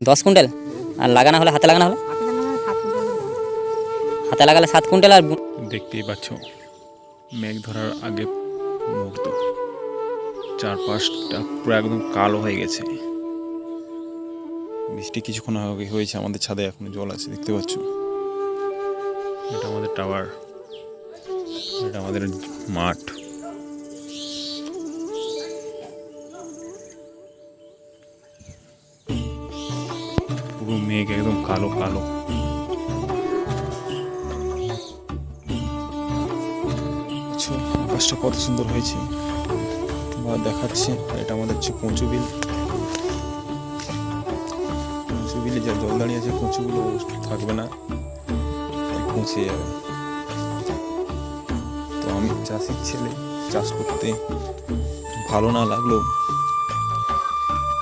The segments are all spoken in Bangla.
10 কুইন্টাল। আর লাগানো হলে হাতে লাগানো হলে হাতে লাগালে 7 কুইন্টাল। আর দেখতেই পাচ্ছ মেঘ ধরার আগে মুহূর্ত, চারপাশটা পুরো একদম কালো হয়ে গেছে। বৃষ্টি কিছুক্ষণ আগে হয়েছে, আমাদের ছাদে এখনো জল আছে দেখতে পাচ্ছ। এটা আমাদের টাওয়ার, এটা আমাদের মাঠ। পুরো মেঘ একদম কালো কালো। আকাশটা কত সুন্দর হয়েছে তোমার দেখাচ্ছে। এটা আমাদের হচ্ছে কচু বিল। কচু বিলে যা জল দাঁড়িয়ে আছে, কচুগুলো থাকবে না, পৌঁছে যাবে। তো আমি চাষির ছেলে, চাষ করতে ভালো না লাগলেও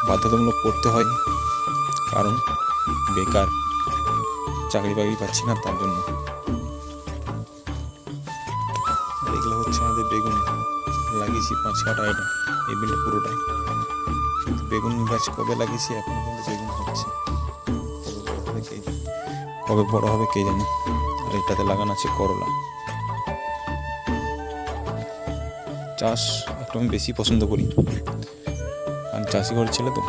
বাধ্যতামূলক করতে হয়, কারণ বেকার, চাকরি বাকরি পাচ্ছি না তার জন্য। এগুলো হচ্ছে আমাদের বেগুন লাগিয়েছি 5 কাঠা। এটা এই বিলটা পুরোটাই, কিন্তু বেগুন গাছ কবে লাগিয়েছি এখন কিন্তু বেগুন হচ্ছে, কবে বড় হবে কে জানে। আর এটাতে লাগানো আছে করলা। চাষ একটু আমি বেশি পছন্দ করি, কারণ চাষি ঘরের ছেলে তো।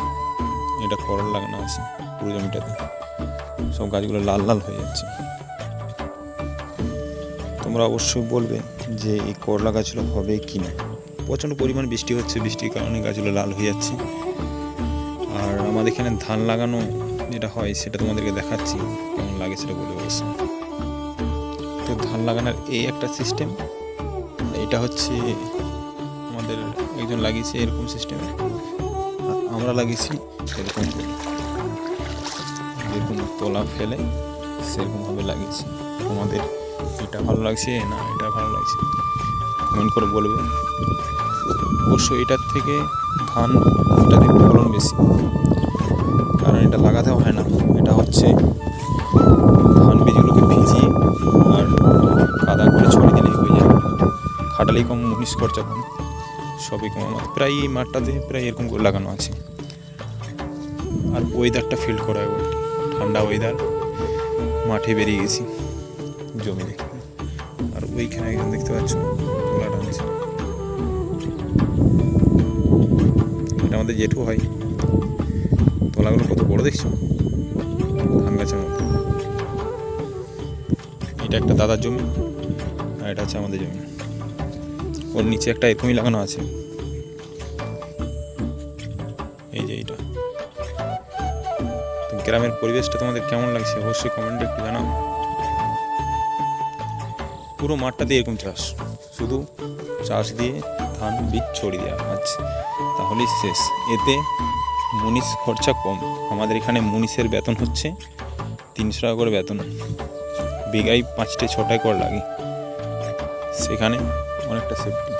এটা করলা লাগানো আছে পুরো জমিটাতে, সব গাছগুলো লাল লাল হয়ে যাচ্ছে। তোমরা অবশ্যই বলবে যে এই করলা গাছগুলো হবে কি না। প্রচণ্ড পরিমাণ বৃষ্টি হচ্ছে, বৃষ্টির কারণে গাছগুলো লাল হয়ে যাচ্ছে। আর আমাদের এখানে ধান লাগানো যেটা হয় সেটা তোমাদেরকে দেখাচ্ছি, কেমন লাগে সেটা বলে অবশ্যই। তো ধান লাগানোর এই একটা সিস্টেম, এটা হচ্ছে আমাদের একজন লাগিয়েছে এরকম সিস্টেমে, আমরা লাগিয়েছি এরকম করে, যেরকম তলা ফেলে সেরকমভাবে লাগিয়েছি। তোমাদের এটা ভালো লাগছে না এটা ভালো লাগছে কমেন্ট করে বলবে। অবশ্যই এটার থেকে এটাতে ফলন বেশি, কারণ এটা লাগাতে হয় না। এটা হচ্ছে ধান বীজগুলোকে ভিজিয়ে আর কাদা করে ছড়িয়ে দিলেই হয়ে যায়। খাটালি কম, মুনিশ খরচা কম, সবই কম। আমার প্রায় এই মাঠটাতে প্রায় এরকম করে লাগানো আছে। আর ওয়েদারটা ফিল করা একবার, ঠান্ডা ওয়েদার, মাঠে বেরিয়ে গেছি জমি দেখে। আর ওইখানে একজন দেখতে পাচ্ছ তোলা টানছে, এটা আমাদের জেঠু হয়। তোলাগুলো কত বড় দেখছো, ধান গাছের মতো। এটা একটা দাদার জমি, আর এটা হচ্ছে আমাদের জমি। ওর নিচে একটা এরকমই লাগানো আছে, এই যে এইটা। গ্রামের পরিবেশটা তোমাদের কেমন লাগছে অবশ্যই কমেন্টে একটু জানাও। পুরো মাঠটা দিয়ে এরকম চাষ, শুধু চাষ দিয়ে ধান বীজ ছড়িয়ে দেওয়া আছে, তাহলেই শেষ। এতে মুনিশ খরচা কম। আমাদের এখানে মুনিশের বেতন হচ্ছে 300 টাকা করে বেতন, বিঘায় 5টে 6টায় করে লাগে। সেখানে অনেকটা সেফটি।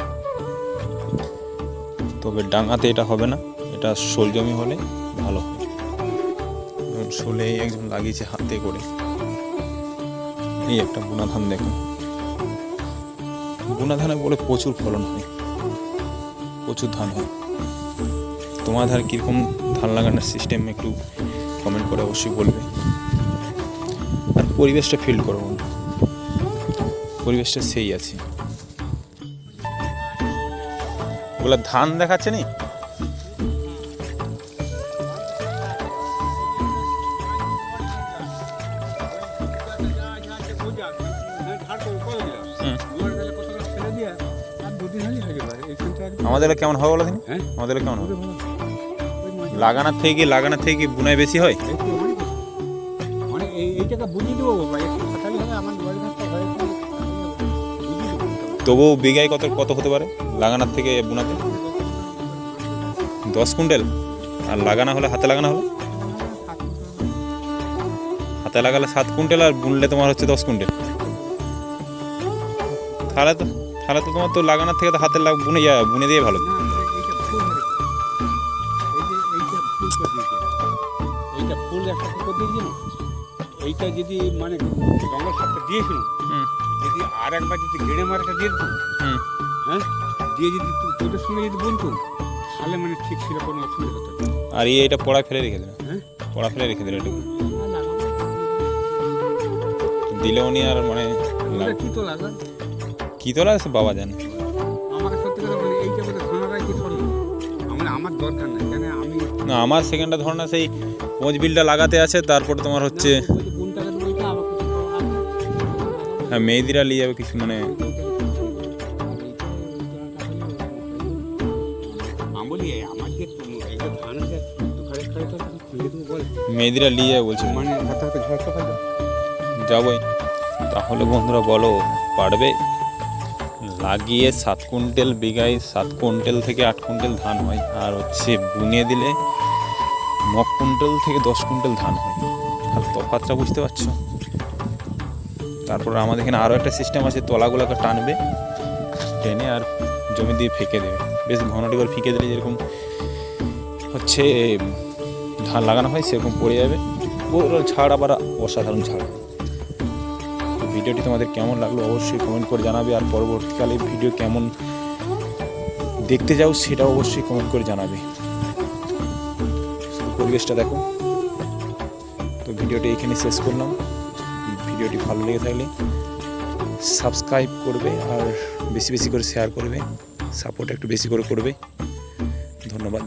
তবে ডাঙাতে এটা হবে না, এটা শোল জমি হলে ভালো হয়। শোলে একজন লাগিয়েছে হাতে করে। এই একটা বুনা ধান দেখো, বুনা ধানে বলে প্রচুর ফলন হয়, প্রচুর ধান হয়। তোমার ধারে কীরকম ধান লাগানোর সিস্টেম একটু কমেন্ট করে অবশ্যই বলবে। আর পরিবেশটা ফিল করো, পরিবেশটা সেই আছে। ওগুলা ধান দেখাচ্ছে নি, আমাদের কেমন হবে বলো দিন, আমাদের কেমন হবে? লাগানোর থেকে কি বুনায় বেশি হয়? তবু বিঘায় কত হতে পারে লাগানোর থেকে বুনাতে? 10 কুইন্টাল। আর লাগানো হলে হাতে লাগানো হলে হাতে লাগালে 7 কুইন্টাল, আর বুনলে তোমার হচ্ছে 10 কুইন্টাল। তাহলে তো তোমার তো লাগানোর থেকে তো হাতে বুনে দিয়ে ভালো। এইটা ফুল একটা করে দিয়েছি না, এইটা যদি মানে জঙ্গল সাপটা দিয়েছিল, যদি আর একবার যদি গেড়ে মারাটা দিয়ে দিত, হ্যাঁ, দিয়ে যদি তোদের সঙ্গে যদি বলতো, তাহলে মানে ঠিক ছিল, কোনো অসুবিধা হতো। আর এটা পড়ায় ফেলে রেখে দেবে। হ্যাঁ। পড়া ফেলে রেখে দিলে এটুকু দিলেও নি আর মানে কি তো লাগা কি তোলা সে বাবা জানে। আমাকে সত্যি কথা বলি এইটা বলে ধরাটাই কি ধরল আমার দরকার নাই কেন আমি না আমার সেকেন্ডটা ধর না সেই পোঁচ বিলটা লাগাতে আছে, তারপর তোমার হচ্ছে কোন টাকা দেবো এটা আবার হ্যাঁ মেয়েদিরা নিয়ে যাবে কিছু মানে আমি বলি আমার যে এই যে ধান আছে ঘরে ঘরে তো খুলে দেবো বল মেয়েদিরা নিয়ে যাবে বলছে। মানে হাতে হাতে ঘর তো খাই যাবই। তাহলে বন্ধুরা বলো পারবে? লাগিয়ে 7 কুইন্টাল বিঘায় 7 কুইন্টাল থেকে 8 কুইন্টাল ধান হয়, আর হচ্ছে বুনে দিলে 9 কুইন্টাল থেকে 10 কুইন্টাল ধান হয়। আর তফাৎটা বুঝতে পারছো? তারপর আমাদের এখানে আরও একটা সিস্টেম আছে, তলাগুলোকে টানবে, টেনে আর জমি দিয়ে ফেঁকে দেবে, বেশ ঘনটি করে ফেঁকে দিলে যেরকম হচ্ছে ধান লাগানো হয় সেরকম পড়ে যাবে। পুরো ছাড় আবার অসাধারণ ছাড়। ভিডিওটি তোমাদের কেমন লাগলো অবশ্যই কমেন্ট করে জানাবে, আর পরবর্তীকালে ভিডিও কেমন দেখতে যাও সেটাও অবশ্যই কমেন্ট করে জানাবে। পরিবেশটা দেখো। তো ভিডিওটি এখানে শেষ করলাম। ভিডিওটি ভালো লেগে থাকলে সাবস্ক্রাইব করবে আর বেশি বেশি করে শেয়ার করবে, সাপোর্ট একটু বেশি করে করবে। ধন্যবাদ।